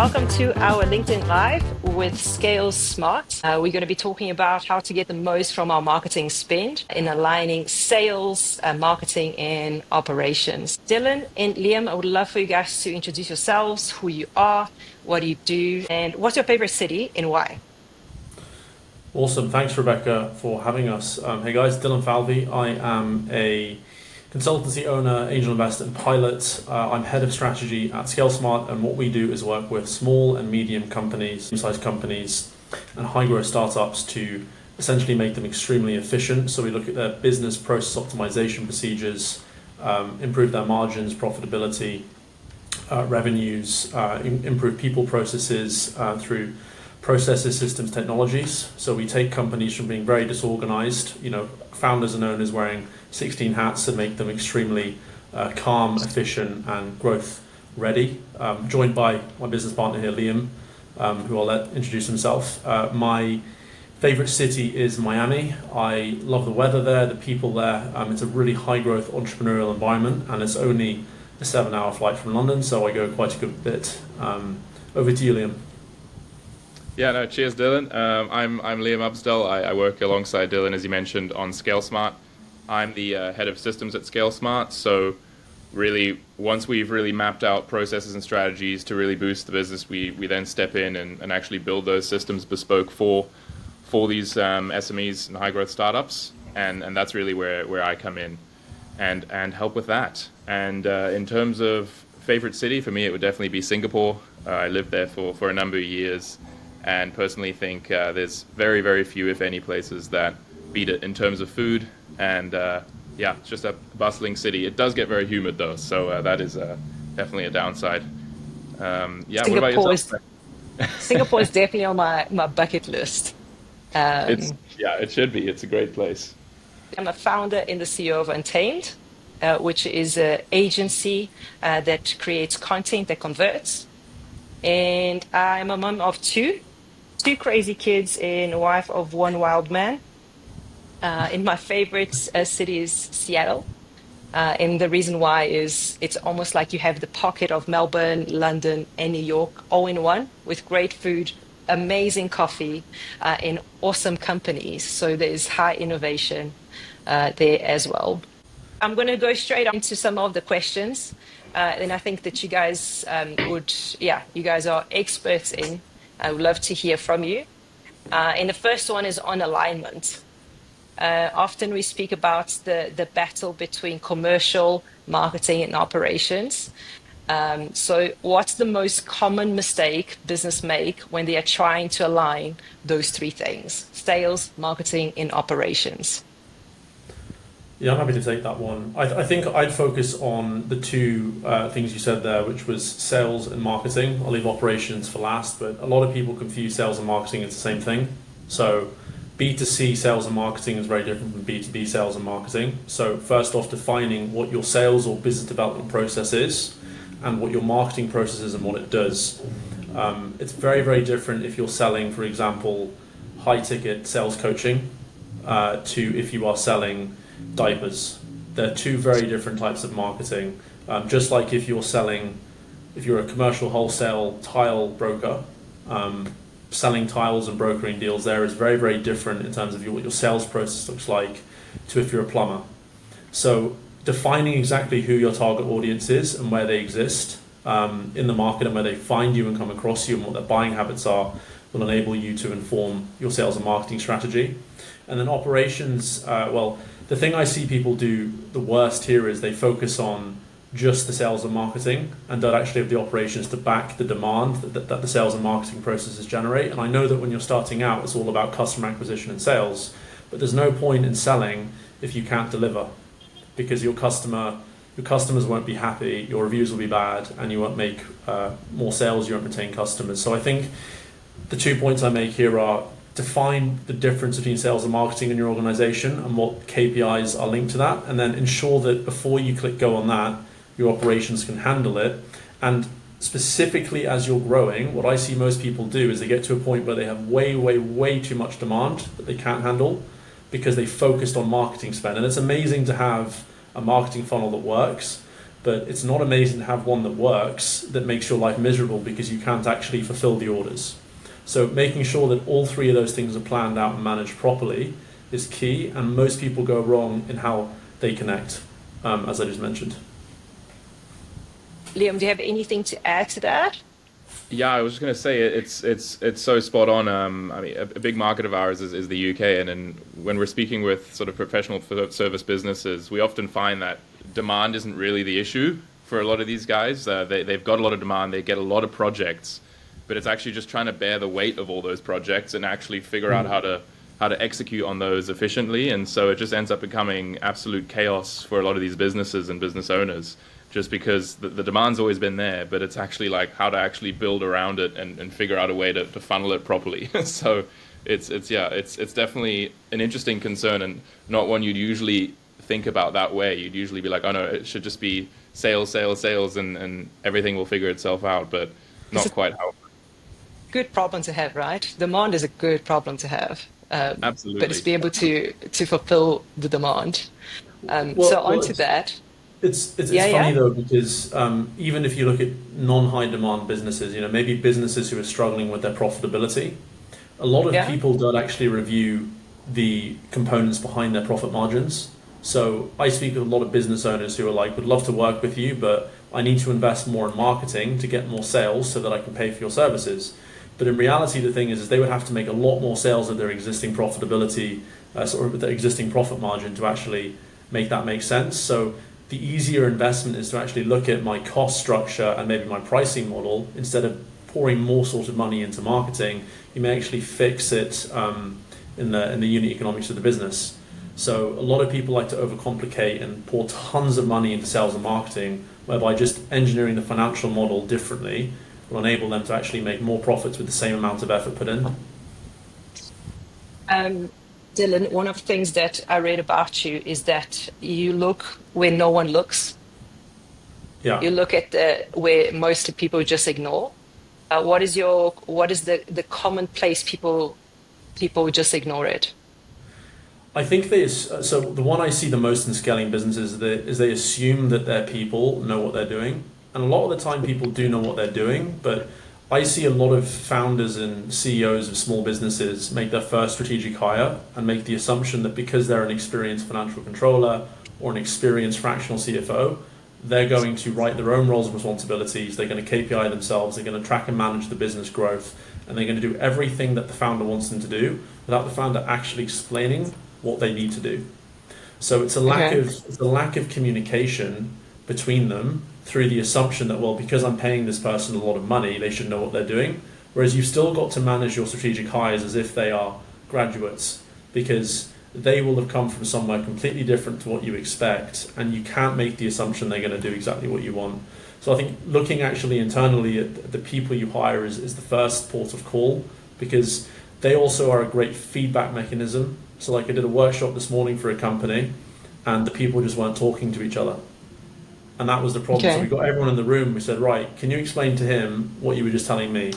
Welcome to our LinkedIn Live with ScaleSmart. We're going to be talking about how to get the most from our marketing spend in aligning sales, marketing, and operations. Dylan and Liam, I would love for you guys to introduce yourselves, who you are, what do you do, and what's your favorite city and why? Awesome. Thanks, Rebecca, for having us. Hey guys, Dylan Falvey. I am a consultancy owner, angel investor, and pilot. I'm head of strategy at ScaleSmart, and what we do is work with small and medium companies, medium-sized companies, and high-growth startups to essentially make them extremely efficient. So we look at their business process optimization procedures, improve their margins, profitability, revenues, improve people processes through processes, systems, technologies. So we take companies from being very disorganized, founders and owners wearing 16 hats, and make them extremely calm, efficient, and growth ready. Joined by my business partner here, Liam, who I'll let introduce himself. My favorite city is Miami. I love the weather there, the people there. It's a really high growth entrepreneurial environment, and it's only a 7-hour flight from London, so I go quite a good bit. Over to you, Liam. Yeah, no, cheers, Dylan. I'm Liam Upsdell. I work alongside Dylan, as you mentioned, on ScaleSmart. I'm the head of systems at ScaleSmart. So really, once we've really mapped out processes and strategies to really boost the business, we then step in and actually build those systems bespoke for these SMEs and high growth startups. And that's really where I come in and help with that. And in terms of favorite city, for me, it would definitely be Singapore. I lived there for a number of years, and personally think there's very, very few, if any, places that beat it in terms of food. And it's just a bustling city. It does get very humid though, so that is definitely a downside. What about Singapore yourself? is, Singapore is definitely on my bucket list. Um, It should be. It's a great place. I'm a founder and the CEO of Untamed, which is an agency that creates content that converts. And I'm a mom of two crazy kids and a wife of one wild man. And my favorite city is Seattle. And the reason why is it's almost like you have the pocket of Melbourne, London, and New York all in one with great food, amazing coffee, and awesome companies. So there's high innovation there as well. I'm going to go straight into some of the questions. And I think that you guys you guys are experts in. I would love to hear from you. And the first one is on alignment. Often we speak about the battle between commercial, marketing, and operations. So what's the most common mistake business make when they are trying to align those three things: sales, marketing, and operations? Yeah, I'm happy to take that one. I think I'd focus on the two things you said there, which was sales and marketing. I'll leave operations for last, but a lot of people confuse sales and marketing as the same thing. So B2C sales and marketing is very different from B2B sales and marketing. So first off, defining what your sales or business development process is and what your marketing process is and what it does. It's very, very different if you're selling, for example, high ticket sales coaching to if you are selling diapers. They're two very different types of marketing. Just like if you're a commercial wholesale tile broker, selling tiles and brokering deals there is very, very different in terms of what your sales process looks like to if you're a plumber. So defining exactly who your target audience is and where they exist in the market and where they find you and come across you and what their buying habits are will enable you to inform your sales and marketing strategy. And then operations, the thing I see people do the worst here is they focus on just the sales and marketing and don't actually have the operations to back the demand that the sales and marketing processes generate. And I know that when you're starting out, it's all about customer acquisition and sales, but there's no point in selling if you can't deliver, because your customers won't be happy, your reviews will be bad, and you won't make more sales, you won't retain customers. So I think the 2 points I make here are: define the difference between sales and marketing in your organization and what KPIs are linked to that, and then ensure that before you click go on that, your operations can handle it. And specifically as you're growing, what I see most people do is they get to a point where they have way, way, way too much demand that they can't handle because they focused on marketing spend. And it's amazing to have a marketing funnel that works, but it's not amazing to have one that works that makes your life miserable because you can't actually fulfill the orders. So making sure that all three of those things are planned out and managed properly is key, and most people go wrong in how they connect, as I just mentioned. Liam, do you have anything to add to that? Yeah, I was just going to say it's so spot on. I mean, a big market of ours is the UK, and when we're speaking with sort of professional service businesses, we often find that demand isn't really the issue for a lot of these guys. They've got a lot of demand, they get a lot of projects, but it's actually just trying to bear the weight of all those projects and actually figure out how to execute on those efficiently. And so it just ends up becoming absolute chaos for a lot of these businesses and business owners, just because the demand's always been there, but it's actually like how to actually build around it and figure out a way to funnel it properly. So it's definitely an interesting concern, and not one you'd usually think about that way. You'd usually be like, oh no, it should just be sales, sales, sales, and everything will figure itself out, but not quite how. Good problem to have, right? Demand is a good problem to have. Absolutely. But it's be able to fulfill the demand. Well, Onto that. It's Yeah, funny yeah. though, because even if you look at non-high demand businesses, maybe businesses who are struggling with their profitability, a lot of Yeah. people don't actually review the components behind their profit margins. So I speak with a lot of business owners who are like, would love to work with you, but I need to invest more in marketing to get more sales so that I can pay for your services. But in reality, the thing is they would have to make a lot more sales of their existing profitability, sort of their existing profit margin to actually make that make sense. So the easier investment is to actually look at my cost structure and maybe my pricing model. Instead of pouring more sort of money into marketing, you may actually fix it in the unit economics of the business. So a lot of people like to overcomplicate and pour tons of money into sales and marketing, whereby just engineering the financial model differently will enable them to actually make more profits with the same amount of effort put in. Dylan, one of the things that I read about you is that you look where no one looks. Yeah. You look at where most people just ignore. What is the common place people just ignore it? I think so the one I see the most in scaling businesses is they assume that their people know what they're doing. And a lot of the time people do know what they're doing, but I see a lot of founders and CEOs of small businesses make their first strategic hire and make the assumption that because they're an experienced financial controller or an experienced fractional CFO, they're going to write their own roles and responsibilities, they're going to KPI themselves, they're going to track and manage the business growth, and they're going to do everything that the founder wants them to do without the founder actually explaining what they need to do. So it's a lack of communication between them through the assumption that, well, because I'm paying this person a lot of money, they should know what they're doing. Whereas you've still got to manage your strategic hires as if they are graduates, because they will have come from somewhere completely different to what you expect, and you can't make the assumption they're going to do exactly what you want. So I think looking actually internally at the people you hire is the first port of call, because they also are a great feedback mechanism. So like I did a workshop this morning for a company, and the people just weren't talking to each other. And that was the problem. Okay. So we got everyone in the room. We said, right, can you explain to him what you were just telling me?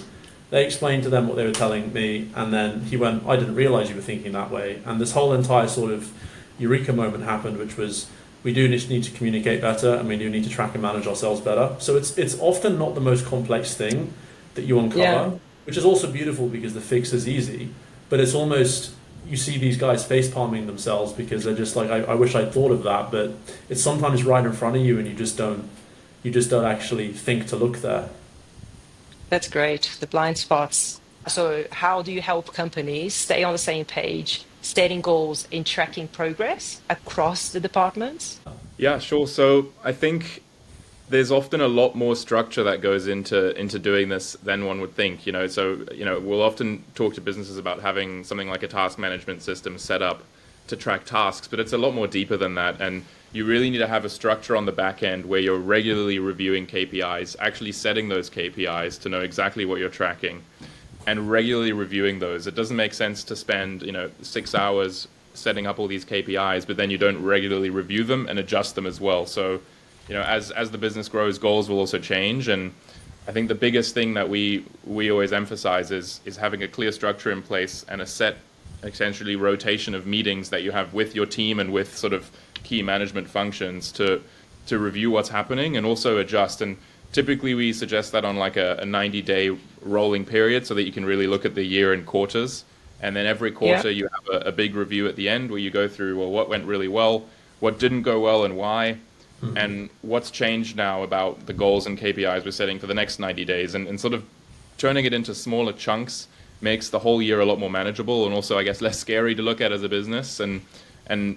They explained to them what they were telling me. And then he went, I didn't realize you were thinking that way. And this whole entire sort of eureka moment happened, which was we do need to communicate better, and we do need to track and manage ourselves better. So it's often not the most complex thing that you uncover, which is also beautiful because the fix is easy. But it's almost, you see these guys face palming themselves because they're just like, I wish I'd thought of that, but it's sometimes right in front of you and you just don't actually think to look there. That's great. The blind spots. So how do you help companies stay on the same page, setting goals and tracking progress across the departments? Yeah, sure. So I think there's often a lot more structure that goes into doing this than one would think. We'll often talk to businesses about having something like a task management system set up to track tasks, but it's a lot more deeper than that. And you really need to have a structure on the back end where you're regularly reviewing KPIs, actually setting those KPIs to know exactly what you're tracking, and regularly reviewing those. It doesn't make sense to spend 6 hours setting up all these KPIs, but then you don't regularly review them and adjust them as well. So as the business grows, goals will also change. And I think the biggest thing that we always emphasize is having a clear structure in place and a set, essentially, rotation of meetings that you have with your team and with sort of key management functions to to review what's happening and also adjust. And typically we suggest that on like a 90-day rolling period so that you can really look at the year in quarters. And then every Yeah. quarter you have a big review at the end where you go through, well, what went really well, what didn't go well and why, and what's changed now about the goals and KPIs we're setting for the next 90 days. And sort of turning it into smaller chunks makes the whole year a lot more manageable and also, I guess, less scary to look at as a business and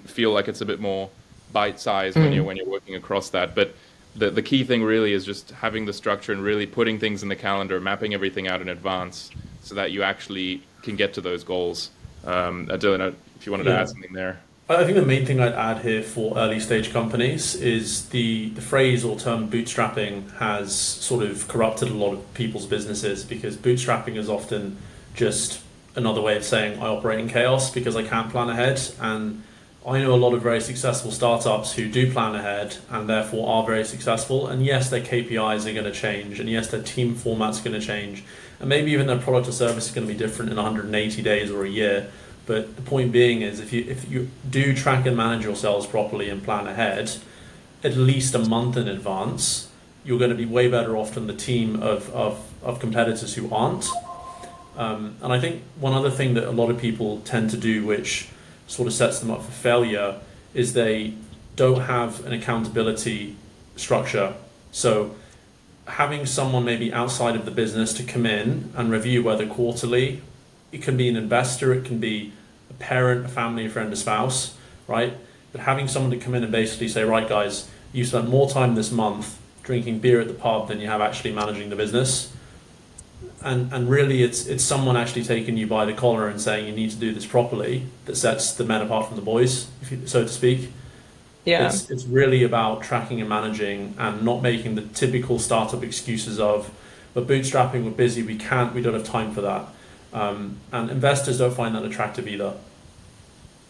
feel like it's a bit more bite-sized when you're working across that. But the key thing really is just having the structure and really putting things in the calendar, mapping everything out in advance so that you actually can get to those goals. Dylan, if you wanted to Yeah. add something there. I think the main thing I'd add here for early stage companies is the phrase or term bootstrapping has sort of corrupted a lot of people's businesses, because bootstrapping is often just another way of saying I operate in chaos because I can't plan ahead. And I know a lot of very successful startups who do plan ahead and therefore are very successful. And yes, their KPIs are going to change, and yes, their team format's going to change, and maybe even their product or service is going to be different in 180 days or a year. But the point being is, if you do track and manage your sales properly and plan ahead, at least a month in advance, you're going to be way better off than the team of competitors who aren't. And I think one other thing that a lot of people tend to do, which sort of sets them up for failure, is they don't have an accountability structure. So having someone maybe outside of the business to come in and review whether quarterly, it can be an investor, it can be a parent, a family, a friend, a spouse, right? But having someone to come in and basically say, right, guys, you spent more time this month drinking beer at the pub than you have actually managing the business. And really, it's someone actually taking you by the collar and saying you need to do this properly that sets the men apart from the boys, so to speak. Yeah. It's really about tracking and managing and not making the typical startup excuses of, but bootstrapping, we're busy, we don't have time for that. And investors don't find that attractive either.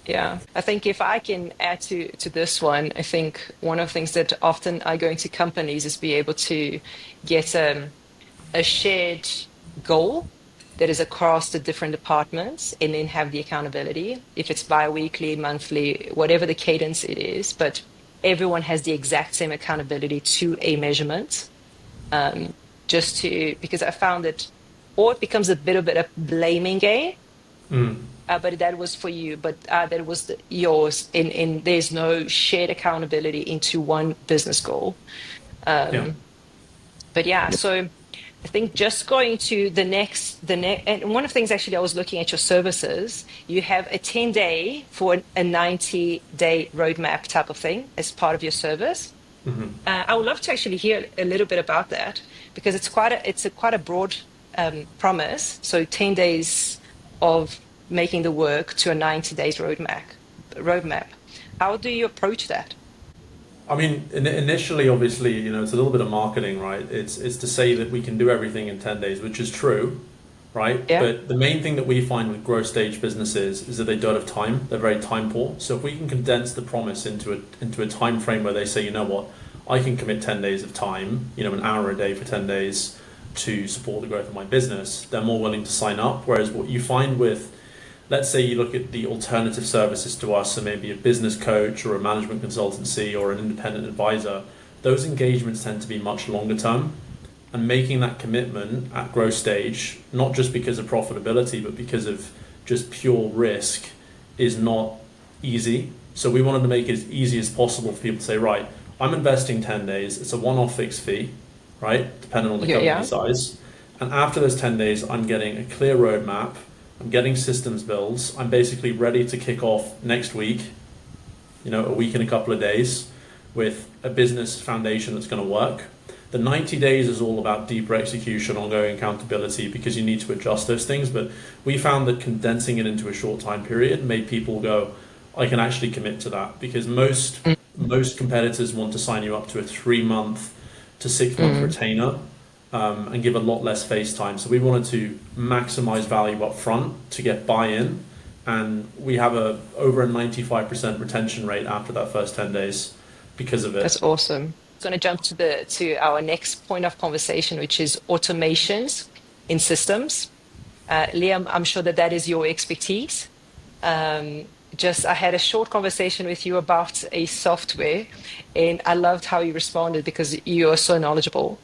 Yeah, I think if I can add to this one, I think one of the things that often I go into companies is be able to get a shared goal that is across the different departments, and then have the accountability, if it's bi-weekly, monthly, whatever the cadence it is, but everyone has the exact same accountability to a measurement. Because I found that, or it becomes a bit of a blaming game. But that was for you, but that was yours, and there's no shared accountability into one business goal. Yeah. But yeah, so I think just going to the next, and one of the things actually, I was looking at your services. You have a 10-day for a 90-day roadmap type of thing as part of your service. I would love to actually hear a little bit about that, because it's quite a broad promise. So 10 days of making the work to a 90 days roadmap. How do you approach that? I mean, initially, obviously, it's a little bit of marketing, right? It's to say that we can do everything in 10 days, which is true, right? Yeah. But the main thing that we find with growth stage businesses is that they don't have time. They're very time poor. So if we can condense the promise into a time frame where they say, you know what, I can commit 10 days of time, an hour a day for 10 days to support the growth of my business, they're more willing to sign up. Whereas what you find with, let's say you look at the alternative services to us, so maybe a business coach or a management consultancy or an independent advisor, those engagements tend to be much longer term. And making that commitment at growth stage, not just because of profitability, but because of just pure risk, is not easy. So we wanted to make it as easy as possible for people to say, right, I'm investing 10 days, it's a one-off fixed fee, right? Depending on the company size. And after those 10 days, I'm getting a clear roadmap, I'm getting systems builds. I'm basically ready to kick off next week, a week and a couple of days, with a business foundation that's going to work. The 90 days is all about deeper execution, ongoing accountability, because you need to adjust those things. But we found that condensing it into a short time period made people go, I can actually commit to that, because most competitors want to sign you up to a 3-month to 6-month retainer. And give a lot less face time. So we wanted to maximize value up front to get buy-in, and we have over a 95% retention rate after that first 10 days because of it. That's awesome. I'm going to jump to our next point of conversation, which is automations in systems. Liam, I'm sure that is your expertise. just I had a short conversation with you about a software, and I loved how you responded because you are so knowledgeable,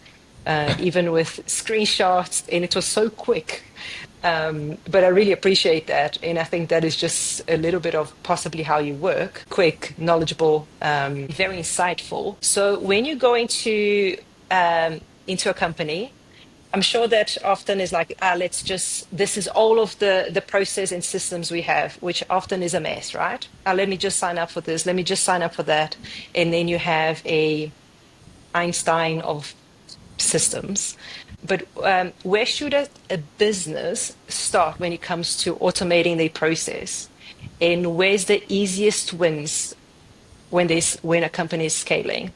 even with screenshots, and it was so quick. But I really appreciate that, and I think that is just a little bit of possibly how you work: quick, knowledgeable, very insightful. So when you go into a company, I'm sure that often is like, let's just, this is all of the process and systems we have, which often is a mess, right? Let me just sign up for this, let me just sign up for that. And then you have a Einstein of systems. But where should a business start when it comes to automating their process? And where's the easiest wins when a company is scaling?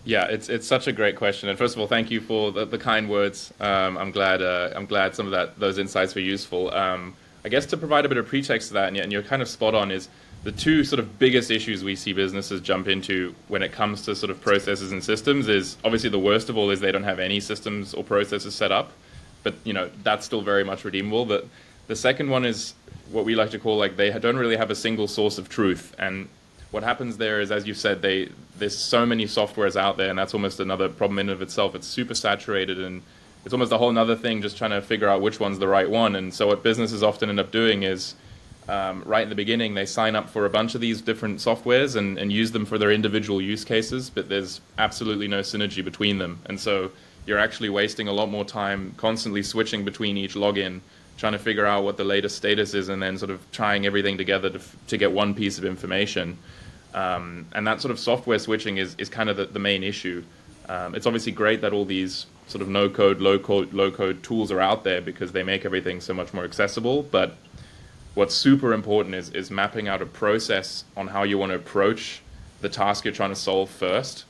Yeah, it's such a great question. And first of all, thank you for the kind words. I'm glad some of those insights were useful. I guess to provide a bit of pretext to that, and you're kind of spot on, is the two sort of biggest issues we see businesses jump into when it comes to sort of processes and systems is obviously the worst of all is they don't have any systems or processes set up, but that's still very much redeemable. But the second one is what we like to call like they don't really have a single source of truth. And what happens there is, as you said, there's so many softwares out there, and that's almost another problem in and of itself. It's super saturated, and it's almost a whole other thing just trying to figure out which one's the right one. And so what businesses often end up doing is, right in the beginning, they sign up for a bunch of these different softwares and use them for their individual use cases, but there's absolutely no synergy between them. And so you're actually wasting a lot more time constantly switching between each login, trying to figure out what the latest status is, and then sort of tying everything together to get one piece of information. And that sort of software switching is kind of the main issue. It's obviously great that all these sort of no-code, low-code tools are out there because they make everything so much more accessible. But what's super important is mapping out a process on how you want to approach the task you're trying to solve first.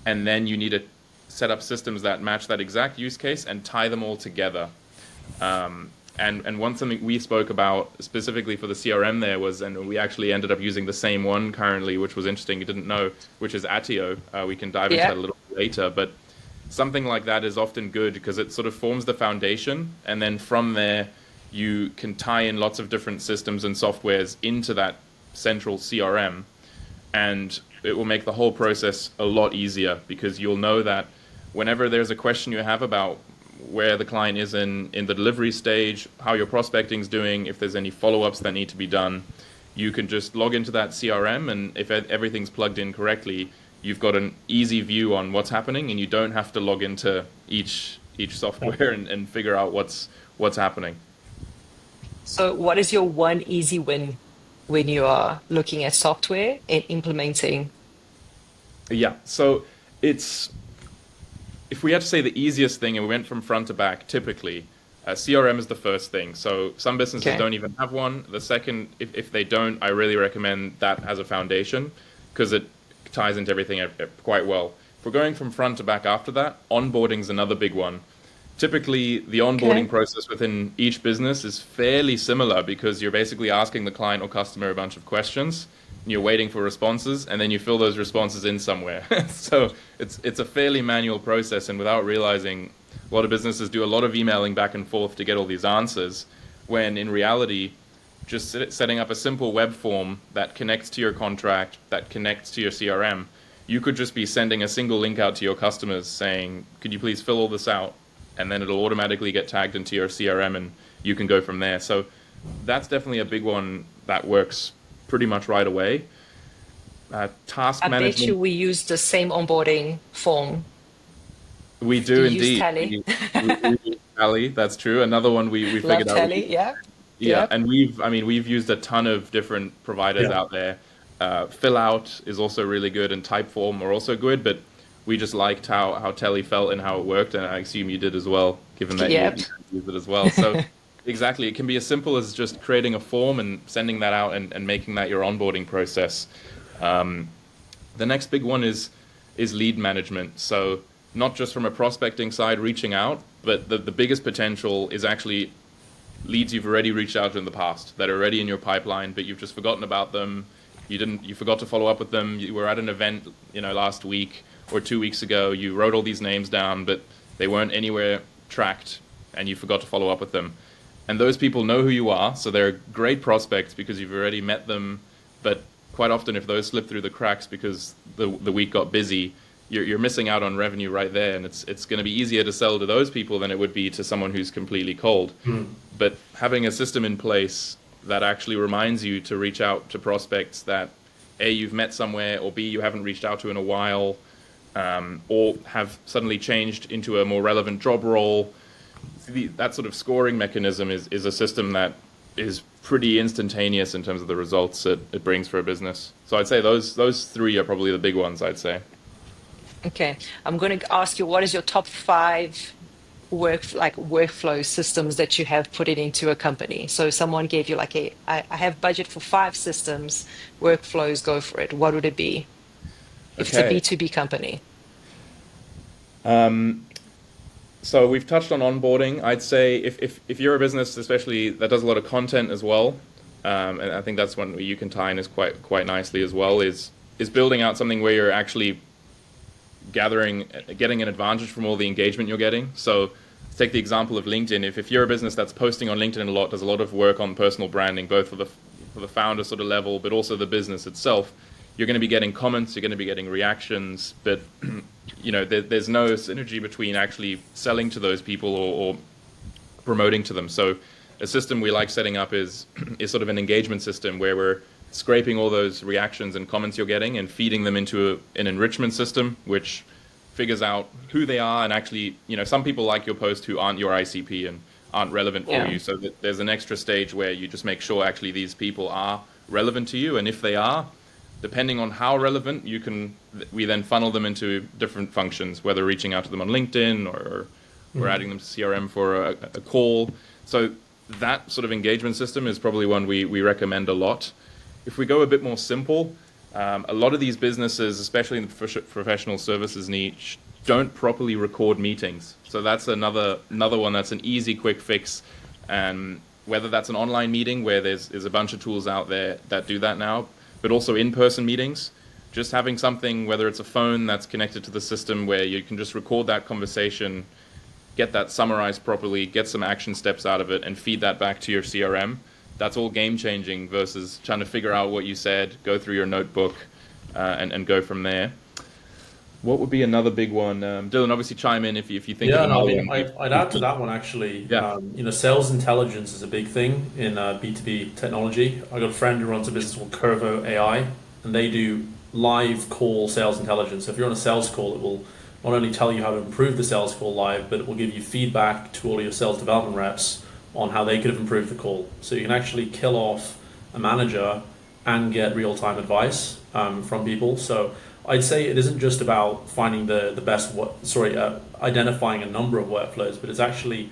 And then you need to set up systems that match that exact use case and tie them all together. And one something we spoke about specifically for the CRM there was, and we actually ended up using the same one currently, which was interesting, you didn't know, which is Attio. We can dive into that a little bit later, but something like that is often good because it sort of forms the foundation, and then from there you can tie in lots of different systems and softwares into that central CRM, and it will make the whole process a lot easier because you'll know that whenever there's a question you have about where the client is in the delivery stage, how your prospecting is doing, if there's any follow-ups that need to be done, you can just log into that CRM, and if everything's plugged in correctly, you've got an easy view on what's happening, and you don't have to log into each software and figure out what's happening. So what is your one easy win when you are looking at software and implementing? Yeah, so if we had to say the easiest thing and we went from front to back, typically, CRM is the first thing. So some businesses don't even have one. The second, if they don't, I really recommend that as a foundation because it ties into everything quite well. If we're going from front to back after that, onboarding is another big one. Typically, the onboarding process within each business is fairly similar because you're basically asking the client or customer a bunch of questions, and you're waiting for responses, and then you fill those responses in somewhere. So it's a fairly manual process, and without realizing, a lot of businesses do a lot of emailing back and forth to get all these answers, when in reality, just setting up a simple web form that connects to your contract, that connects to your CRM, you could just be sending a single link out to your customers saying, could you please fill all this out? And then it'll automatically get tagged into your CRM and you can go from there. So that's definitely a big one that works pretty much right away. Task management. I bet you we use the same onboarding form. We do indeed. Use Tally. We use Tally, that's true. Another one we figured out. Tally, yeah. Yeah, and we've used a ton of different providers out there. Fill Out is also really good, and Typeform are also good, but we just liked how Telly felt and how it worked, and I assume you did as well, given that you used it as well. So exactly, it can be as simple as just creating a form and sending that out and making that your onboarding process. The next big one is lead management. So not just from a prospecting side reaching out, but the biggest potential is actually leads you've already reached out to in the past that are already in your pipeline, but you've just forgotten about them. You forgot to follow up with them. You were at an event, last week or 2 weeks ago. You wrote all these names down, but they weren't anywhere tracked, and you forgot to follow up with them. and those people know who you are, so they're great prospects because you've already met them. But quite often, if those slip through the cracks because the week got busy, you're missing out on revenue right there, and it's going to be easier to sell to those people than it would be to someone who's completely cold. But having a system in place that actually reminds you to reach out to prospects that A, you've met somewhere, or B, you haven't reached out to in a while, or have suddenly changed into a more relevant job role. That sort of scoring mechanism is a system that is pretty instantaneous in terms of the results it brings for a business. So I'd say those three are probably the big ones, I'd say. Okay, I'm going to ask you, what is your top 5 workflow systems that you have put it into a company? So someone gave you like I have budget for 5 systems, workflows, go for it. What would it be if it's a Okay. B2B company? So we've touched on onboarding. I'd say if you're a business, especially that does a lot of content as well, and I think that's one where you can tie in is quite nicely as well, is building out something where you're actually getting an advantage from all the engagement you're getting. So take the example of LinkedIn. If you're a business that's posting on LinkedIn a lot, does a lot of work on personal branding, both for the founder sort of level, but also the business itself, you're going to be getting comments, you're going to be getting reactions, but there's no synergy between actually selling to those people or promoting to them. So a system we like setting up is sort of an engagement system where we're scraping all those reactions and comments you're getting and feeding them into an enrichment system, which figures out who they are. And actually, some people like your post who aren't your ICP and aren't relevant for you. So there's an extra stage where you just make sure actually these people are relevant to you. And if they are, depending on how relevant, we then funnel them into different functions, whether reaching out to them on LinkedIn or we're adding them to CRM for a call. So that sort of engagement system is probably one we recommend a lot. If we go a bit more simple, a lot of these businesses, especially in the professional services niche, don't properly record meetings. So that's another one that's an easy, quick fix. And whether that's an online meeting where there's a bunch of tools out there that do that now, but also in-person meetings, just having something, whether it's a phone that's connected to the system where you can just record that conversation, get that summarized properly, get some action steps out of it, and feed that back to your CRM. That's all game-changing versus trying to figure out what you said, go through your notebook, and go from there. What would be another big one? Dylan, obviously chime in if you think of another one. I'd add to that one actually. Yeah. Sales intelligence is a big thing in B2B technology. I got a friend who runs a business called Curvo AI, and they do live call sales intelligence. So if you're on a sales call, it will not only tell you how to improve the sales call live, but it will give you feedback to all of your sales development reps on how they could have improved the call. So you can actually kill off a manager and get real-time advice from people. So I'd say it isn't just about finding the best, identifying a number of workflows, but it's actually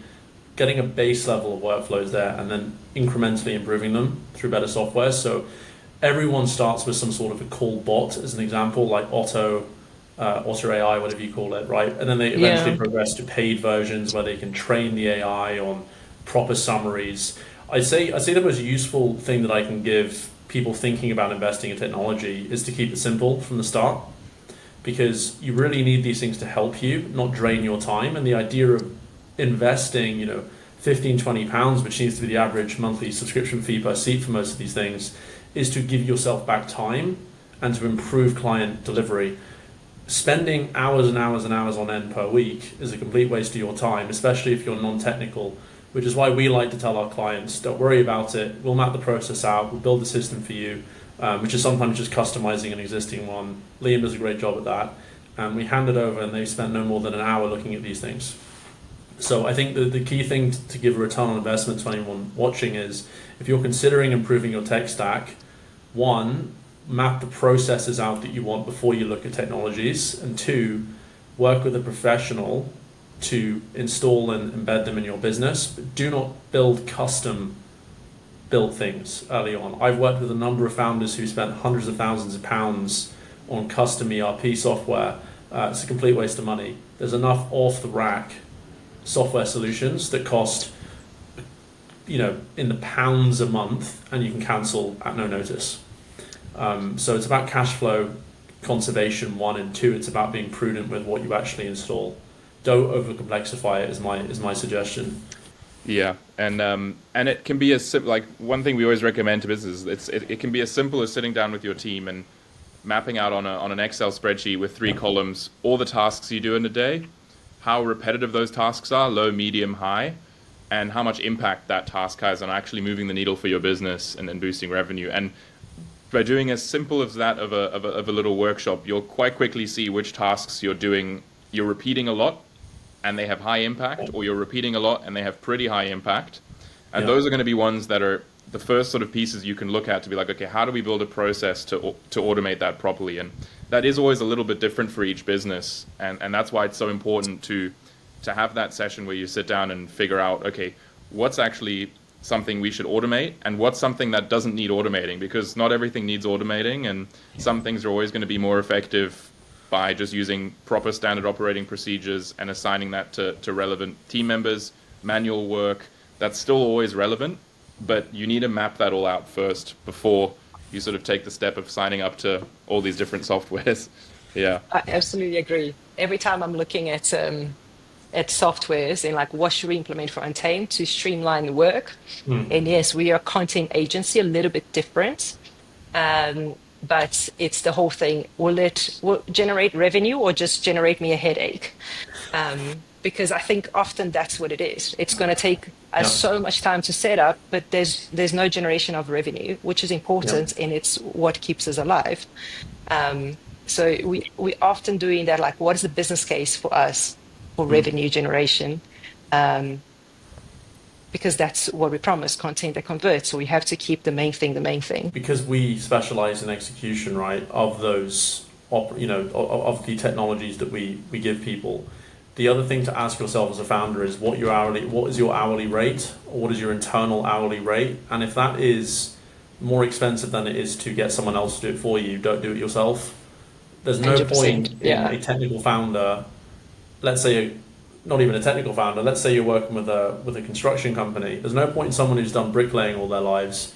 getting a base level of workflows there and then incrementally improving them through better software. So everyone starts with some sort of a call bot, as an example, like Otto AI, whatever you call it, right? And then they eventually progress to paid versions where they can train the AI on proper summaries. I'd say the most useful thing that I can give people thinking about investing in technology is to keep it simple from the start, because you really need these things to help you, not drain your time. And the idea of investing, £15-20, which seems to be the average monthly subscription fee per seat for most of these things, is to give yourself back time and to improve client delivery. Spending hours and hours and hours on end per week is a complete waste of your time, especially if you're non-technical, which is why we like to tell our clients, don't worry about it, we'll map the process out, we'll build the system for you, which is sometimes just customizing an existing one. Liam does a great job at that. And we hand it over and they spend no more than an hour looking at these things. So I think the key thing to give a return on investment to anyone watching is, if you're considering improving your tech stack, one, map the processes out that you want before you look at technologies, and two, work with a professional to install and embed them in your business, but do not build custom built things early on. I've worked with a number of founders who spent hundreds of thousands of pounds on custom ERP software. It's a complete waste of money. There's enough off the rack software solutions that cost, in the pounds a month, and you can cancel at no notice. So it's about cash flow conservation, one, and two, it's about being prudent with what you actually install. Don't over complexify it is my suggestion. Yeah, and it can be like one thing we always recommend to businesses. It can be as simple as sitting down with your team and mapping out on an Excel spreadsheet with three columns all the tasks you do in a day, how repetitive those tasks are, low, medium, high, and how much impact that task has on actually moving the needle for your business and boosting revenue. And by doing as simple as that of a little workshop, you'll quite quickly see which tasks you're repeating a lot and they have high impact, or you're repeating a lot and they have pretty high impact. And Yeah. those are going to be ones that are the first sort of pieces you can look at to be like, okay, how do we build a process to automate that properly? And that is always a little bit different for each business. And that's why it's so important to have that session where you sit down and figure out, okay, what's actually something we should automate and what's something that doesn't need automating, because not everything needs automating, and some things are always going to be more effective by just using proper standard operating procedures and assigning that to relevant team members. Manual work, that's still always relevant, but you need to map that all out first before you sort of take the step of signing up to all these different softwares. Yeah. I absolutely agree. Every time I'm looking at softwares and like what should we implement for Untamed to streamline the work. And yes, we are a content agency, a little bit different. But it's the whole thing. Will generate revenue or just generate me a headache? Because I think often that's what it is. It's going to take us so much time to set up, but there's no generation of revenue, which is important, and it's what keeps us alive. So we often doing that, like, what is the business case for us for revenue generation? Because that's what we promise, content that converts. So we have to keep the main thing the main thing. Because we specialize in execution, right, of those, of the technologies that we give people. The other thing to ask yourself as a founder is what is your hourly rate, or what is your internal hourly rate? And if that is more expensive than it is to get someone else to do it for you, don't do it yourself. There's no 100%, point in a technical founder, let's say not even a technical founder, let's say you're working with a construction company. There's no point in someone who's done bricklaying all their lives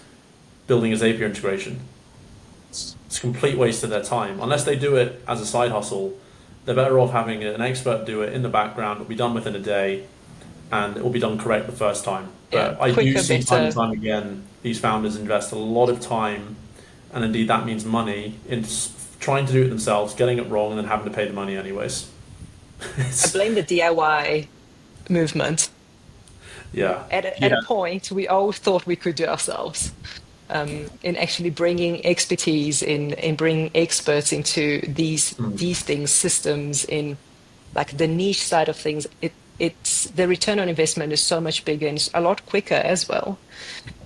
building a Zapier integration. It's a complete waste of their time. Unless they do it as a side hustle, they're better off having an expert do it in the background. It'll be done within a day, and it will be done correct the first time. But I do see time and time again, these founders invest a lot of time, and indeed that means money, in trying to do it themselves, getting it wrong, and then having to pay the money anyways. I blame the DIY movement. Yeah. At a point, we all thought we could do ourselves. In actually bringing expertise in bringing experts into these things, systems, in like the niche side of things, it's the return on investment is so much bigger and it's a lot quicker as well.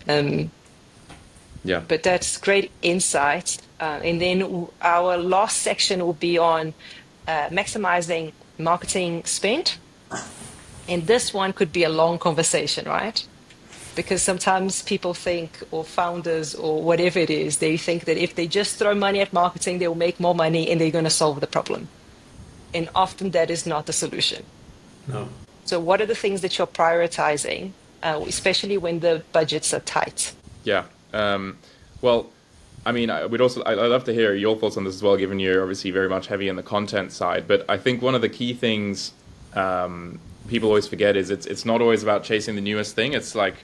Yeah. But that's great insight. And then our last section will be on maximizing marketing spend. And this one could be a long conversation, right? Because sometimes people think, or founders or whatever it is, they think that if they just throw money at marketing, they'll make more money and they're going to solve the problem. And often that is not the solution. No. So what are the things that you're prioritizing, especially when the budgets are tight? Yeah. Well, I mean, I'd love to hear your thoughts on this as well, given you're obviously very much heavy in the content side. But I think one of the key things people always forget is it's not always about chasing the newest thing. It's like,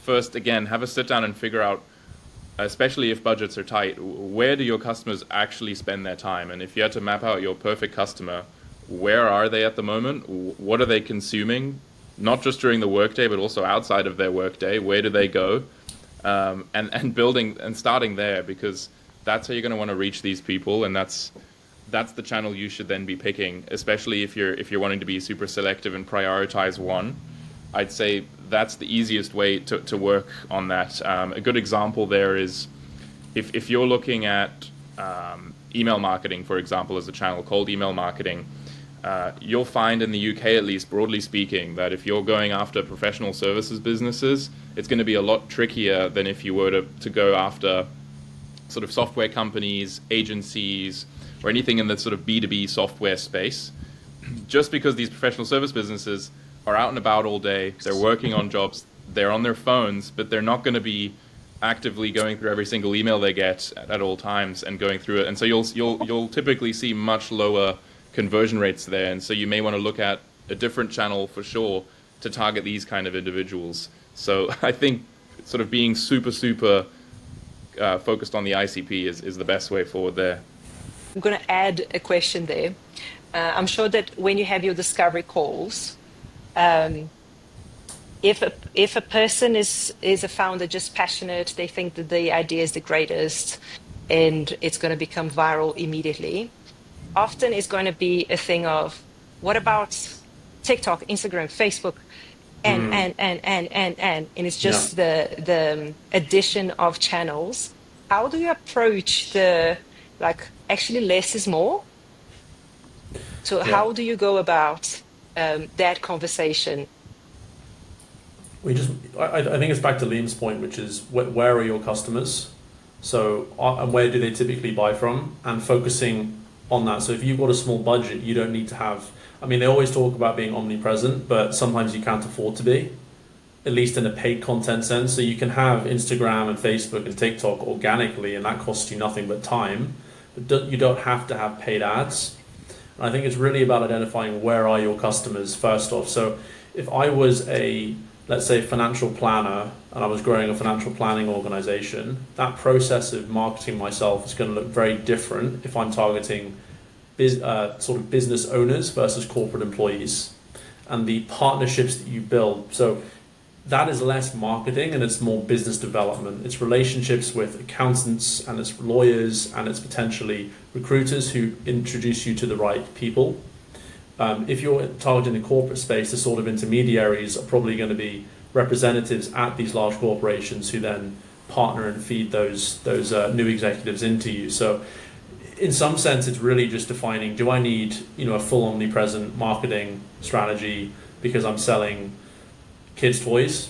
first, again, have a sit down and figure out, especially if budgets are tight, where do your customers actually spend their time? And if you had to map out your perfect customer, where are they at the moment? What are they consuming? Not just during the workday, but also outside of their workday. Where do they go? And building and starting there, because that's how you're going to want to reach these people, and that's the channel you should then be picking, especially if you're wanting to be super selective and prioritize one. I'd say that's the easiest way to work on that. A good example there is if you're looking at email marketing, for example, as a channel, cold email marketing, you'll find in the UK, at least broadly speaking, that if you're going after professional services businesses, it's going to be a lot trickier than if you were to go after sort of software companies, agencies, or anything in the sort of B2B software space. Just because these professional service businesses are out and about all day, they're working on jobs, they're on their phones, but they're not going to be actively going through every single email they get at all times and going through it. And so you'll typically see much lower conversion rates there. And so you may want to look at a different channel for sure to target these kind of individuals. So I think sort of being super focused on the ICP is the best way forward there. I'm going to add a question there. I'm sure that when you have your discovery calls, if a person is a founder just passionate, they think that the idea is the greatest and it's going to become viral immediately, often it's going to be a thing of, what about TikTok, Instagram, Facebook, and it's Yeah. just the addition of channels. How do you approach the, like, actually less is more? So Yeah. how do you go about that conversation? I think it's back to Liam's point, which is where are your customers? So, and where do they typically buy from? And focusing on that. So if you've got a small budget, you don't need to have, I mean, they always talk about being omnipresent, but sometimes you can't afford to be, at least in a paid content sense. So you can have Instagram and Facebook and TikTok organically, and that costs you nothing but time. But you don't have to have paid ads. And I think it's really about identifying where are your customers first off. So if I was a, let's say, financial planner and I was growing a financial planning organization, that process of marketing myself is going to look very different if I'm targeting sort of business owners versus corporate employees, and the partnerships that you build. So that is less marketing and it's more business development. It's relationships with accountants and it's lawyers and it's potentially recruiters who introduce you to the right people. If you're targeting the corporate space, the sort of intermediaries are probably going to be representatives at these large corporations who then partner and feed those new executives into you. So in some sense, it's really just defining, do I need, a full omnipresent marketing strategy because I'm selling kids' toys,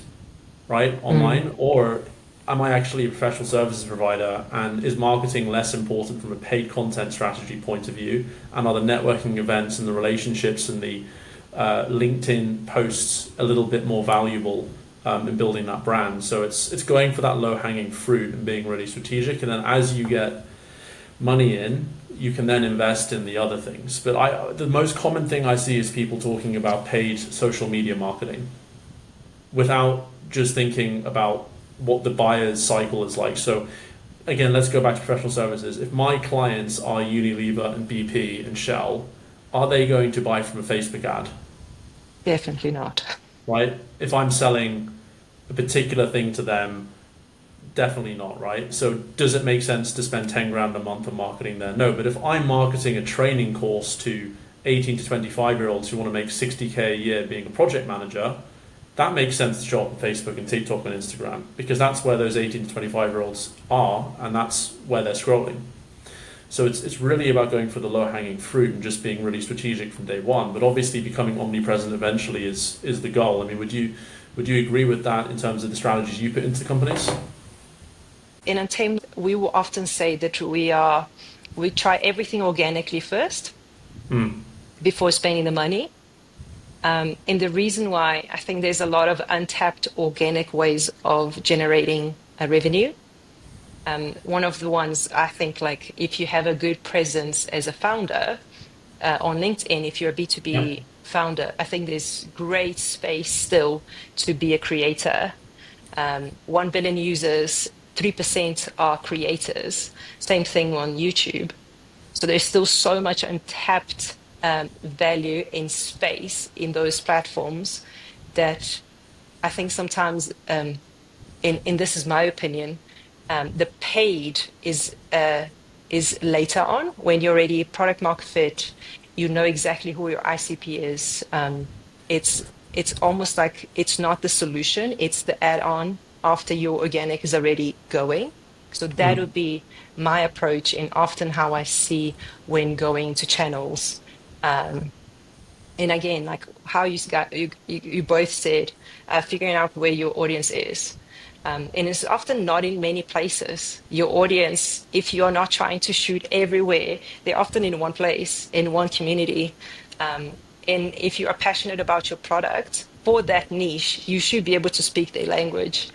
right, online, or am I actually a professional services provider, and is marketing less important from a paid content strategy point of view, and are the networking events and the relationships and the LinkedIn posts a little bit more valuable in building that brand? So it's going for that low-hanging fruit and being really strategic, and then as you get money in, you can then invest in the other things. But the most common thing I see is people talking about paid social media marketing without just thinking about what the buyer's cycle is like. So again, let's go back to professional services. If my clients are Unilever and BP and Shell, are they going to buy from a Facebook ad? Definitely not. Right? If I'm selling a particular thing to them, definitely not, right? So does it make sense to spend 10 grand a month on marketing there? No, but if I'm marketing a training course to 18 to 25-year-olds who want to make 60K a year being a project manager, that makes sense to show up on Facebook and TikTok and Instagram, because that's where those 18 to 25-year-olds are, and that's where they're scrolling. So it's really about going for the low-hanging fruit and just being really strategic from day one. But obviously becoming omnipresent eventually is the goal. I mean, would you agree with that in terms of the strategies you put into companies? In Untamed, we will often say that we try everything organically first before spending the money. And the reason why, I think there's a lot of untapped organic ways of generating a revenue. One of the ones, I think, like, if you have a good presence as a founder on LinkedIn, if you're a B2B founder, I think there's great space still to be a creator. 1 billion users, 3% are creators. Same thing on YouTube. So there's still so much untapped value in space in those platforms that I think sometimes, and this is my opinion, the paid is later on when you're already product market fit. You know exactly who your ICP is. It's almost like it's not the solution; it's the add-on after your organic is already going. So that would be my approach, and often how I see when going to channels. And again, like how you both said, figuring out where your audience is. And it's often not in many places. Your audience, if you're not trying to shoot everywhere, they're often in one place, in one community. And if you are passionate about your product for that niche, you should be able to speak their language.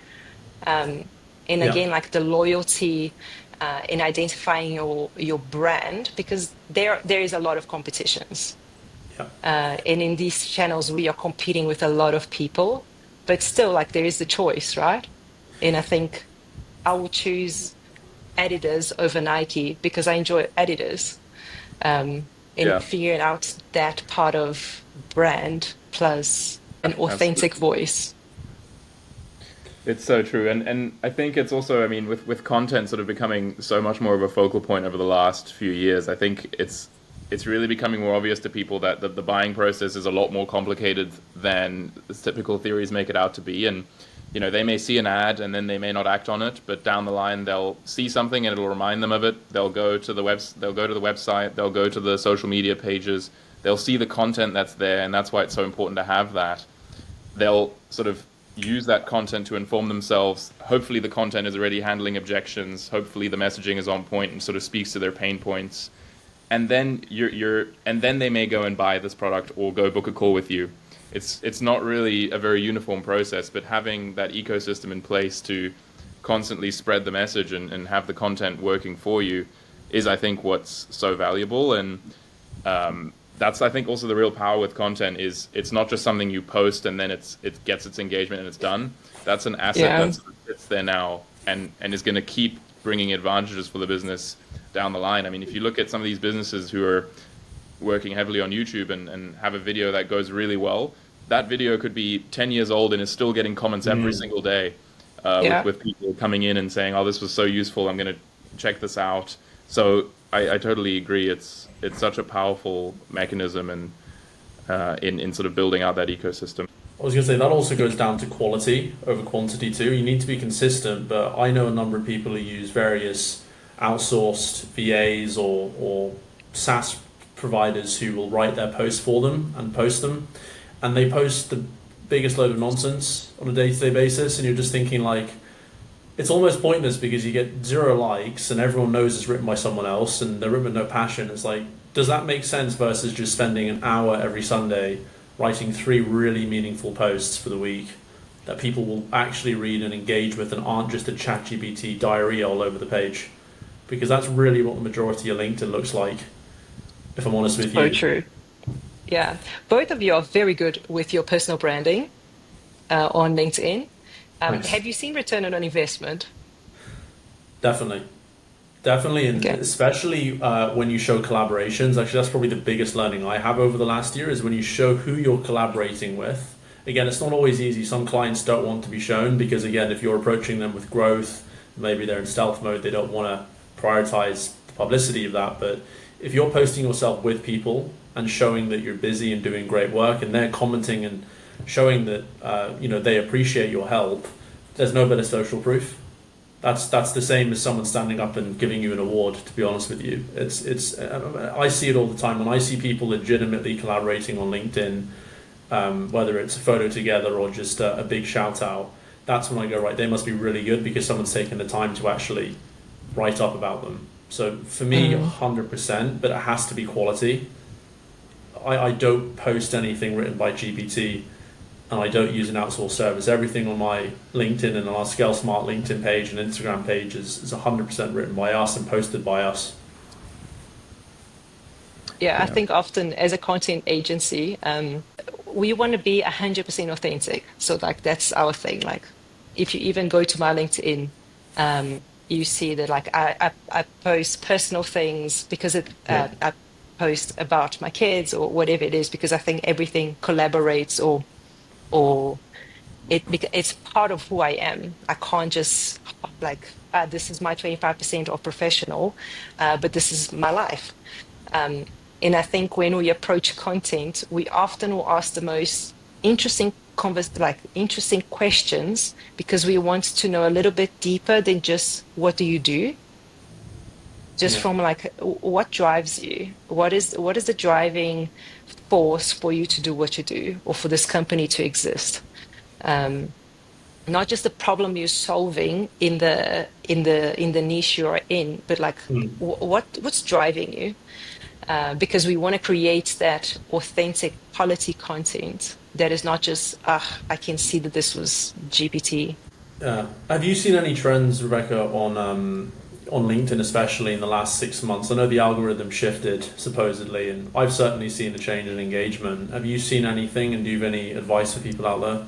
And again, like the loyalty in identifying your brand, because there is a lot of competitions. Yeah. And in these channels, we are competing with a lot of people, but still, like, there is the choice, right? And I think I will choose Adidas over Nike because I enjoy Adidas. In Yeah, figuring out that part of brand plus an authentic absolutely. voice. It's so true, and I think it's also, I mean, with content sort of becoming so much more of a focal point over the last few years, I think it's really becoming more obvious to people that the buying process is a lot more complicated than the typical theories make it out to be. And you know, they may see an ad and then they may not act on it, but down the line they'll see something and it'll remind them of it. They'll go to the website, they'll go to the social media pages, they'll see the content that's there, and that's why it's so important to have that. They'll sort of use that content to inform themselves. Hopefully, the content is already handling objections. Hopefully, the messaging is on point and sort of speaks to their pain points. And then and then they may go and buy this product or go book a call with you. It's not really a very uniform process, but having that ecosystem in place to constantly spread the message and have the content working for you is, I think, what's so valuable. And that's, I think, also the real power with content is it's not just something you post and then it gets its engagement and it's done. That's an asset Yeah. that sits there now and is going to keep bringing advantages for the business down the line. I mean, if you look at some of these businesses who are working heavily on YouTube and have a video that goes really well, that video could be 10 years old and is still getting comments every Mm. single day Yeah. with people coming in and saying, "Oh, this was so useful. I'm going to check this out." So I totally agree. It's such a powerful mechanism and in sort of building out that ecosystem. I was going to say that also goes down to quality over quantity too. You need to be consistent, but I know a number of people who use various outsourced VAs or SaaS providers who will write their posts for them and post them, and they post the biggest load of nonsense on a day-to-day basis, and you're just thinking like, it's almost pointless because you get zero likes and everyone knows it's written by someone else and they're written with no passion. It's like, does that make sense versus just spending an hour every Sunday writing 3 really meaningful posts for the week that people will actually read and engage with and aren't just a ChatGPT diarrhea all over the page? Because that's really what the majority of LinkedIn looks like, if I'm honest with So you. true. Yeah. Both of you are very good with your personal branding on LinkedIn. Thanks. Have you seen return on investment? Definitely. Definitely, and Okay. especially when you show collaborations. Actually, that's probably the biggest learning I have over the last year is when you show who you're collaborating with. Again, it's not always easy. Some clients don't want to be shown because, again, if you're approaching them with growth, maybe they're in stealth mode, they don't want to prioritize the publicity of that. But if you're posting yourself with people and showing that you're busy and doing great work, and they're commenting and showing that they appreciate your help, there's no better social proof. That's the same as someone standing up and giving you an award. To be honest with you, it's I see it all the time when I see people legitimately collaborating on LinkedIn, whether it's a photo together or just a big shout out. That's when I go, right, they must be really good because someone's taken the time to actually write up about them. So for me, Mm. 100%, but it has to be quality. I don't post anything written by GPT and I don't use an outsourced service. Everything on my LinkedIn and on our ScaleSmart LinkedIn page and Instagram page is 100% written by us and posted by us. Yeah, I Yeah. think often as a content agency, we want to be 100% authentic. So like that's our thing. Like if you even go to my LinkedIn, you see that like I post personal things because Yeah, I post about my kids or whatever it is because I think everything collaborates or it's part of who I am. I can't just like this is my 25% of professional, but this is my life. Um, and I think when we approach content, we often will ask the most interesting questions because we want to know a little bit deeper than just what do you do. Just yeah. from like what drives you? What is the driving force for you to do what you do or for this company to exist? Um, Not just the problem you're solving in the niche you're in, but like Mm. what's driving you? Because we want to create that authentic quality content that is not just I can see that this was GPT. Have you seen any trends, Rebecca, on LinkedIn, especially in the last 6 months? I know the algorithm shifted supposedly, and I've certainly seen a change in engagement. Have you seen anything, and do you have any advice for people out there?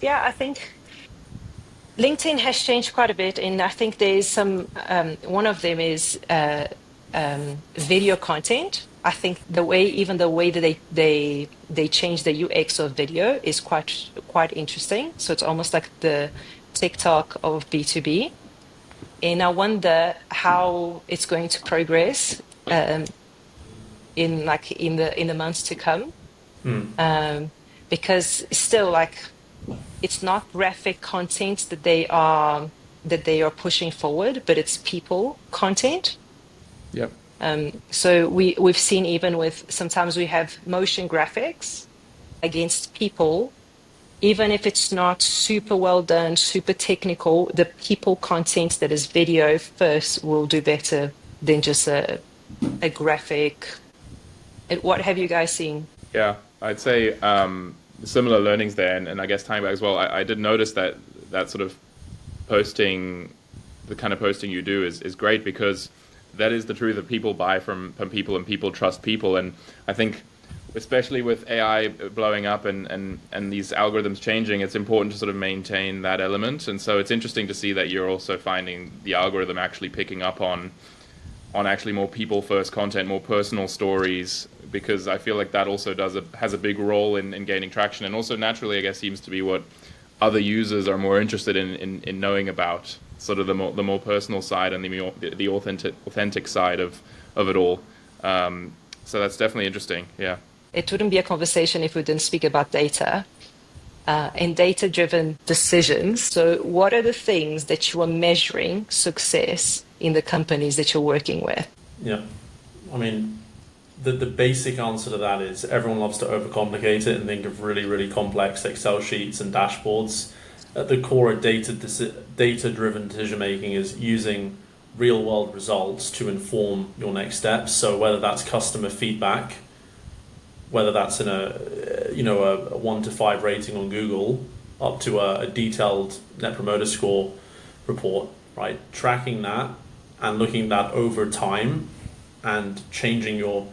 Yeah, I think LinkedIn has changed quite a bit, and I think there's some. One of them is video content. I think even the way that they change the UX of video is quite interesting. So it's almost like the TikTok of B2B, and I wonder how it's going to progress in the months to come, because still it's not graphic content that they are pushing forward, but it's people content. Yep. So we've seen, even with, sometimes we have motion graphics against people, even if it's not super well done, super technical, the people content that is video first will do better than just a graphic. What have you guys seen? Yeah, I'd say similar learnings there, and I guess tying back as well, I did notice that sort of posting, the kind of posting you do is great, because that is the truth that people buy from people, and people trust people. And I think, especially with AI blowing up and these algorithms changing, it's important to sort of maintain that element. And so it's interesting to see that you're also finding the algorithm actually picking up on actually more people first content, more personal stories, because I feel like that also has a big role in gaining traction, and also naturally, I guess, seems to be what other users are more interested in knowing about, sort of the more personal side and the authentic side of it all. So that's definitely interesting. Yeah. It wouldn't be a conversation if we didn't speak about data and data-driven decisions. So what are the things that you are measuring success in the companies that you're working with? Yeah, I mean, the basic answer to that is everyone loves to overcomplicate it and think of really, really complex Excel sheets and dashboards. At the core of data-driven decision-making is using real-world results to inform your next steps. So whether that's customer feedback, whether that's in a 1 to 5 rating on Google, up to a detailed Net Promoter Score report, right? Tracking that and looking at that over time and changing your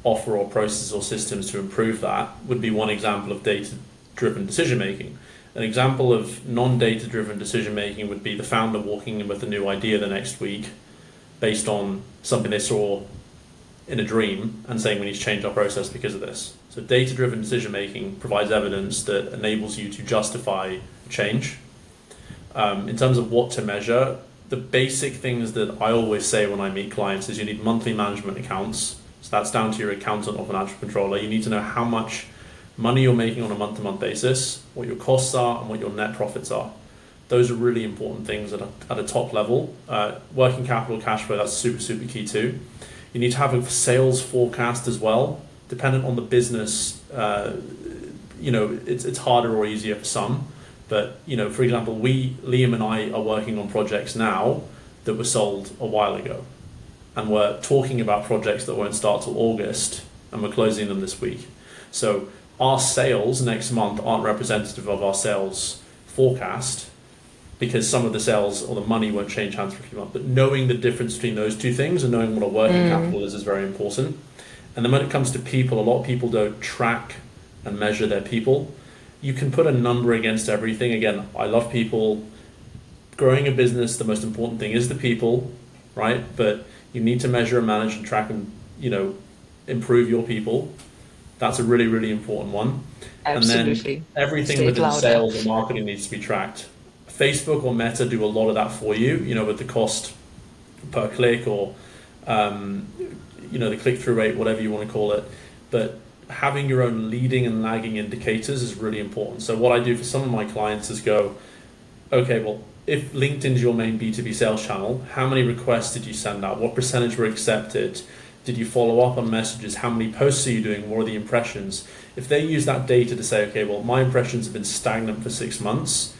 offer or processes or systems to improve that would be one example of data-driven decision-making. An example of non-data-driven decision-making would be the founder walking in with a new idea the next week based on something they saw in a dream and saying we need to change our process because of this. So data-driven decision-making provides evidence that enables you to justify change. In terms of what to measure, the basic things that I always say when I meet clients is you need monthly management accounts. So that's down to your accountant or financial controller. You need to know how much money you're making on a month-to-month basis, what your costs are, and what your net profits are. Those are really important things at a top level. Working capital, cash flow, that's super, super key too. You need to have a sales forecast as well. Dependent on the business, it's harder or easier for some. But, for example, Liam and I are working on projects now that were sold a while ago. And we're talking about projects that won't start till August, and we're closing them this week. So our sales next month aren't representative of our sales forecast, because some of the sales or the money won't change hands for a few months. But knowing the difference between those two things and knowing what a working capital is very important. And then when it comes to people, a lot of people don't track and measure their people. You can put a number against everything. Again, I love people. Growing a business, the most important thing is the people, right? But you need to measure and manage and track and, improve your people. That's a really, really important one. Absolutely. And then everything Say it within louder. sales and marketing needs to be tracked. Facebook or Meta do a lot of that for you, with the cost per click or, the click-through rate, whatever you want to call it. But having your own leading and lagging indicators is really important. So what I do for some of my clients is go, okay, well, if LinkedIn's your main B2B sales channel, how many requests did you send out? What percentage were accepted? Did you follow up on messages? How many posts are you doing? What are the impressions? If they use that data to say, okay, well, my impressions have been stagnant for 6 months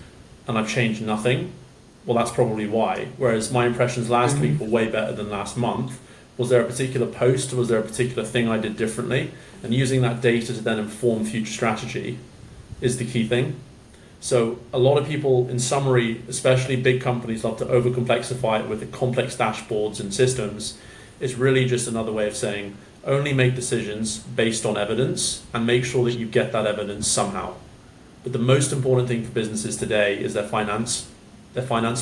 and I've changed nothing, well, that's probably why. Whereas my impressions last week were way better than last month. Was there a particular post? Was there a particular thing I did differently? And using that data to then inform future strategy is the key thing. So a lot of people, in summary, especially big companies, love to overcomplexify it with the complex dashboards and systems. It's really just another way of saying only make decisions based on evidence and make sure that you get that evidence somehow. But the most important thing for businesses today is their finance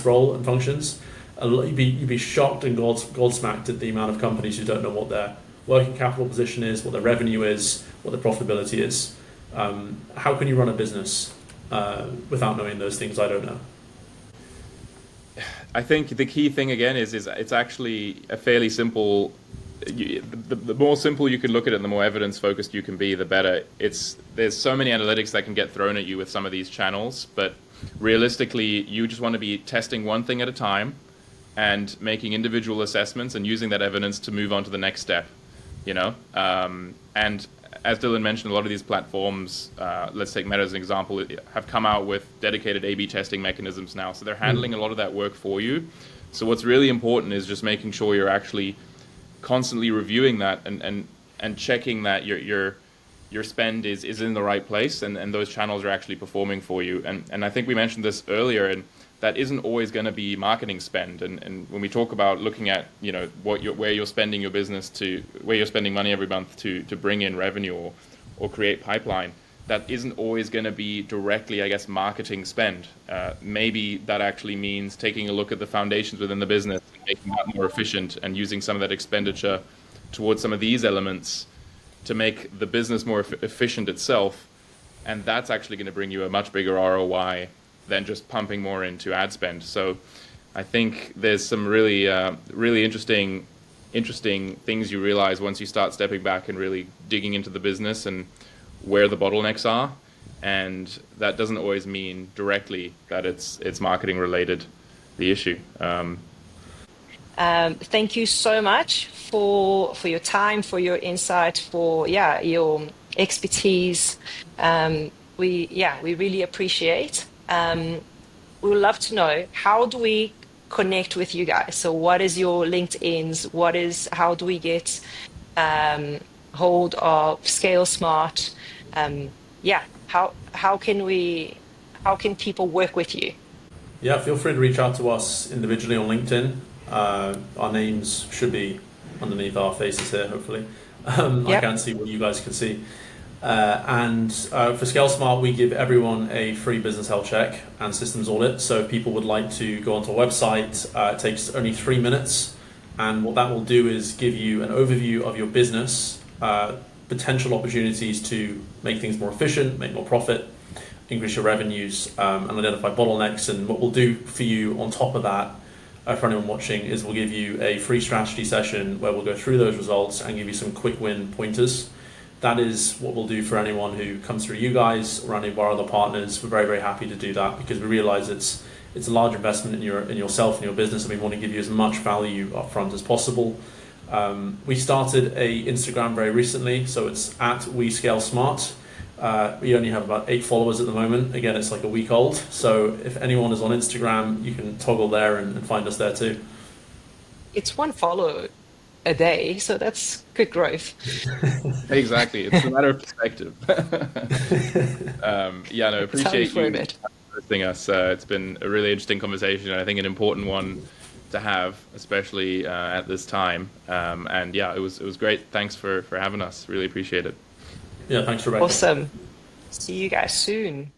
role and functions. You'd be shocked and gobsmacked at the amount of companies who don't know what their working capital position is, what their revenue is, what their profitability is. How can you run a business without knowing those things? I don't know. I think the key thing again is it's actually a fairly simple. The more simple you can look at it, and the more evidence focused you can be, the better. There's so many analytics that can get thrown at you with some of these channels, but realistically, you just want to be testing one thing at a time and making individual assessments and using that evidence to move on to the next step. And as Dylan mentioned, a lot of these platforms, let's take Meta as an example, have come out with dedicated A/B testing mechanisms now, so they're handling a lot of that work for you. So what's really important is just making sure you're actually constantly reviewing that and checking that your spend is in the right place, and those channels are actually performing for you. And I think we mentioned this earlier, and that isn't always going to be marketing spend. And when we talk about looking at where you're spending your business where you're spending money every month to bring in revenue or create pipeline, that isn't always going to be directly, I guess, marketing spend. Maybe that actually means taking a look at the foundations within the business, making that more efficient, and using some of that expenditure towards some of these elements to make the business more efficient itself. And that's actually going to bring you a much bigger ROI than just pumping more into ad spend. So I think there's some really interesting things you realize once you start stepping back and really digging into the business and where the bottlenecks are. And that doesn't always mean directly that it's marketing related, the issue. Thank you so much for your time, for your insight, for your expertise. We really appreciate. We would love to know, how do we connect with you guys? So what is your LinkedIn's? How do we get hold of ScaleSmart? How can people work with you? Yeah, feel free to reach out to us individually on LinkedIn. Our names should be underneath our faces here, hopefully. I can't see what you guys can see. And for ScaleSmart, we give everyone a free business health check and systems audit. So if people would like to go onto our website, it takes only 3 minutes. And what that will do is give you an overview of your business, potential opportunities to make things more efficient, make more profit, increase your revenues, and identify bottlenecks. And what we'll do for you on top of that, for anyone watching, is we'll give you a free strategy session where we'll go through those results and give you some quick win pointers. That is what we'll do for anyone who comes through you guys or any of our other partners. We're very, very happy to do that because we realize it's a large investment in yourself and your business, and we want to give you as much value up front as possible. We started a Instagram very recently, so it's at WeScaleSmart. We only have about 8 followers at the moment. Again, it's like a week old. So if anyone is on Instagram, you can toggle there and find us there too. It's 1 follow a day, so that's good growth. Exactly, it's a matter of perspective. Appreciate you hosting us. It's been a really interesting conversation, and I think an important one to have, especially at this time. It was great. Thanks for having us. Really appreciate it. Yeah, thanks, Rebecca. Awesome. See you guys soon.